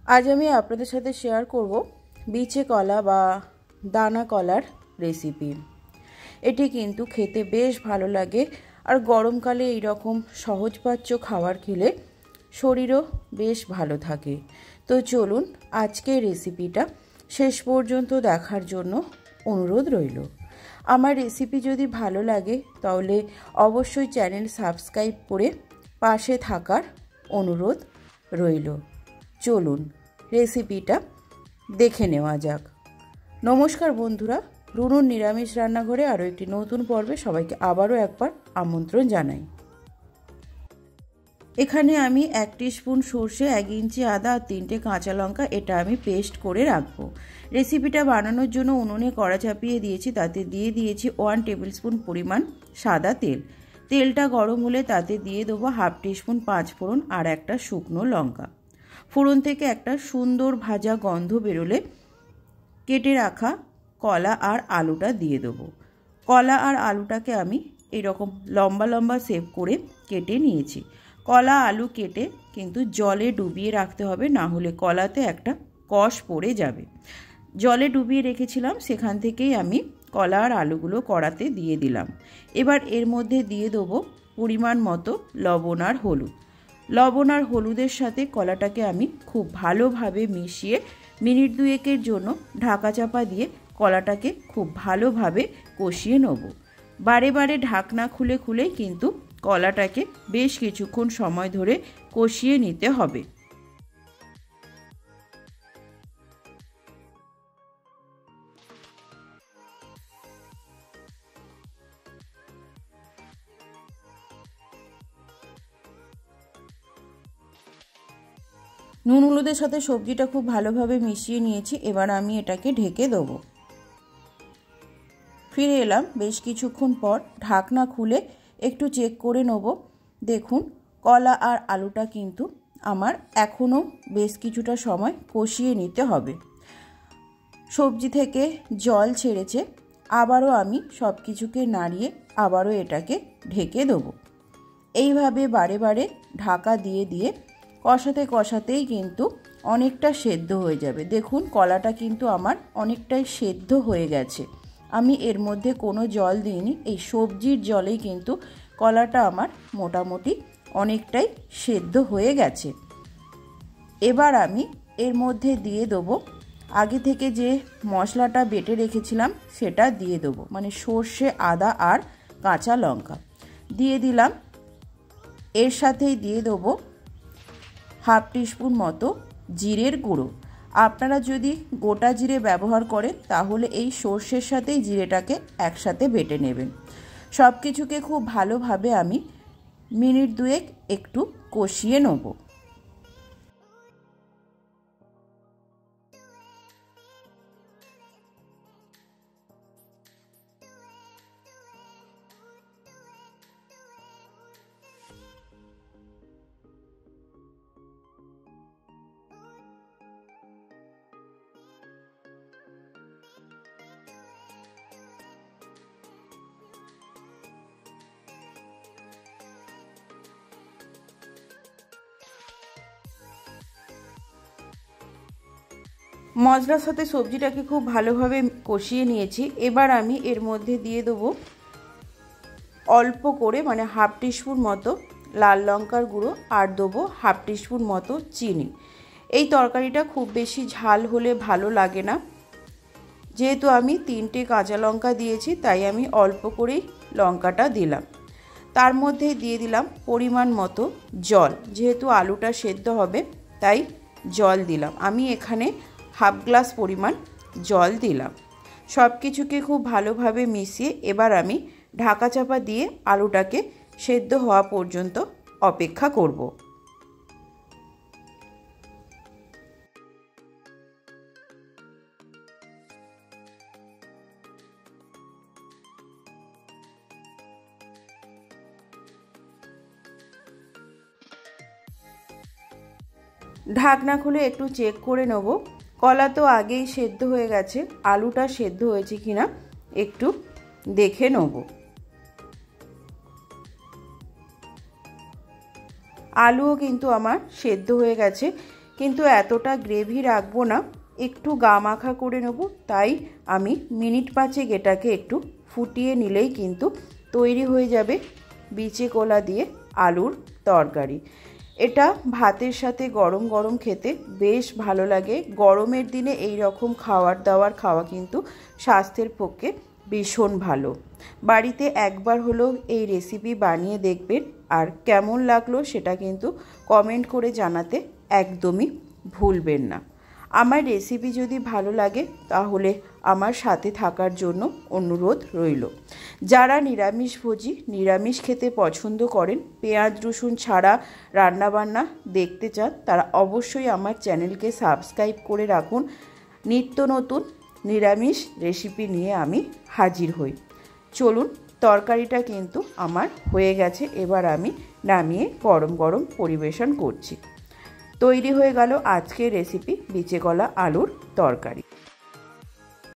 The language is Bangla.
आज আমি আপনাদের সাথে শেয়ার করব বিচে কলা বা দানা কলার রেসিপি। এটি কিন্তু খেতে বেশ ভালো লাগে আর গরমকালে এই রকম সহজপাচ্য খাবার খেলে শরীরও বেশ ভালো থাকে। তো চলুন আজকের রেসিপিটা শেষ পর্যন্ত দেখার জন্য অনুরোধ রইল। আমার রেসিপি যদি ভালো লাগে তাহলে অবশ্যই চ্যানেল সাবস্ক্রাইব করে পাশে থাকার অনুরোধ রইল। চলুন রেসিপিটা দেখে নেওয়া যাক। নমস্কার বন্ধুরা, রুনুর নিরামিষ রান্নাঘরে আরও একটি নতুন পর্বে সবাইকে আবারও একবার আমন্ত্রণ জানাই। এখানে আমি 1 টিস্পুন সর্ষে, 1 ইঞ্চি আদা আর 3টে কাঁচা লঙ্কা এটা আমি পেস্ট করে রাখবো। রেসিপিটা বানানোর জন্য উনুনে কড়া চাপিয়ে দিয়েছি, তাতে দিয়ে দিয়েছি 1 টেবিল স্পুন পরিমাণ সাদা তেল। তেলটা গরম হলে তাতে দিয়ে দেবো 1/2 টিস্পুন 5 ফোড়ন আর একটা শুকনো লঙ্কা। ফোড়ন থেকে একটা সুন্দর ভাজা গন্ধ বেরোলে কেটে রাখা কলা আর আলুটা দিয়ে দেবো। কলা আর আলুটাকে আমি এরকম লম্বা লম্বা শেপ করে কেটে নিয়েছি। কলা আলু কেটে কিন্তু জলে ডুবিয়ে রাখতে হবে, না হলে কলাতে একটা কষ পড়ে যাবে। জলে ডুবিয়ে রেখেছিলাম, সেখান থেকেই আমি কলা আর আলুগুলো কড়াতে দিয়ে দিলাম। এবার এর মধ্যে দিয়ে দেবো পরিমাণ মতো লবণ আর হলুদ। লবণ আর হলুদের সাথে কলাটাকে আমি খুব ভালোভাবে মিশিয়ে মিনিট 2 জন্য ঢাকা চাপা দিয়ে কলাটাকে খুব ভালোভাবে কষিয়ে নেব। বারে বারে ঢাকনা খুলে খুলেই কিন্তু কলাটাকে বেশ কিছুক্ষণ সময় ধরে কষিয়ে নিতে হবে। নুন হলুদের সাথে সবজিটা খুব ভালোভাবে মিশিয়ে নিয়েছি। এবার আমি এটাকে ঢেকে দেবো। ফিরে এলাম বেশ কিছুক্ষণ পর। ঢাকনা খুলে একটু চেক করে নেব। দেখুন কলা আর আলুটা কিন্তু আমার এখনও বেশ কিছুটা সময় কষিয়ে নিতে হবে। সবজি থেকে জল ছেড়েছে। আবারও আমি সব কিছুকে নাড়িয়ে আবারও এটাকে ঢেকে দেবো। এইভাবে বারে বারে ঢাকা দিয়ে দিয়ে কষাতে কষাতেই কিন্তু অনেকটা সেদ্ধ হয়ে যাবে। দেখুন কলাটা কিন্তু আমার অনেকটাই সেদ্ধ হয়ে গেছে। আমি এর মধ্যে কোনো জল দিইনি, এই সবজির জলেই কিন্তু কলাটা আমার মোটামুটি অনেকটাই সেদ্ধ হয়ে গেছে। এবার আমি এর মধ্যে দিয়ে দেবো আগে থেকে যে মশলাটা বেটে রেখেছিলাম সেটা দিয়ে দেবো, মানে সর্ষে, আদা আর কাঁচা লঙ্কা দিয়ে দিলাম। এর সাথেই দিয়ে দেবো 1/2 টিস্পুন মতো জিরের গুঁড়ো। আপনারা যদি গোটা জিরে ব্যবহার করেন তাহলে এই সর্ষের সাথেই জিরেটাকে একসাথে বেটে নেবেন। সব কিছুকে খুব ভালোভাবে আমি মিনিট 2 একটু কষিয়ে নেব। মশলার সাথে সবজিটাকে খুব ভালোভাবে কষিয়ে নিয়েছি। এবার আমি এর মধ্যে দিয়ে দেবো অল্প করে, মানে 1/2 টিস্পুন মতো লাল লঙ্কার গুঁড়ো আর দেবো 1/2 টিস্পুন মতো চিনি। এই তরকারিটা খুব বেশি ঝাল হলে ভালো লাগে না। যেহেতু আমি 3টে কাঁচা লঙ্কা দিয়েছি তাই আমি অল্প করেই লঙ্কাটা দিলাম। তার মধ্যে দিয়ে দিলাম পরিমাণ মতো জল। যেহেতু আলুটা সেদ্ধ হবে তাই জল দিলাম। আমি এখানে 1/2 গ্লাস পরিমাণ জল দিলাম। সব কিছুকে খুব ভালোভাবে মিশিয়ে এবার আমি ঢাকা চাপা দিয়ে আলুটাকে সেদ্ধ হওয়া পর্যন্ত অপেক্ষা করব। ঢাকনা খুলে একটু চেক করে নেব। কলা তো আগেই সেদ্ধ হয়ে গেছে, আলুটা সেদ্ধ হয়েছে কিনা একটু দেখে নেব। আলুও কিন্তু আমার সেদ্ধ হয়ে গেছে। কিন্তু এতটা গ্রেভি রাখবো না, একটু গা মাখা করে নেব। তাই আমি মিনিট 5 এটাকে একটু ফুটিয়ে নিলেই কিন্তু তৈরি হয়ে যাবে বিচে কলা দিয়ে আলুর তরকারি। এটা ভাতের সাথে গরম গরম খেতে বেশ ভালো লাগে। গরমের দিনে এই রকম খাওয়া কিন্তু স্বাস্থ্যের পক্ষে ভীষণ ভালো। বাড়িতে একবার হলেও এই রেসিপি বানিয়ে দেখবেন, আর কেমন লাগলো সেটা কিন্তু কমেন্ট করে জানাতে একদমই ভুলবেন না। আমার রেসিপি যদি ভালো লাগে তাহলে আমার সাথে থাকার জন্য অনুরোধ রইল। যারা নিরামিষভোজী, নিরামিষ খেতে পছন্দ করেন, পেঁয়াজ রসুন ছাড়া রান্নাবান্না দেখতে চান, তারা অবশ্যই আমার চ্যানেলকে সাবস্ক্রাইব করে রাখুন। নিত্য নতুন নিরামিষ রেসিপি নিয়ে আমি হাজির হই। চলুন, তরকারিটা কিন্তু আমার হয়ে গেছে। এবার আমি নামিয়ে গরম গরম পরিবেশন করছি। তৈরি হয়ে গেল আজকের রেসিপি বিচে কলা আলুর তরকারি।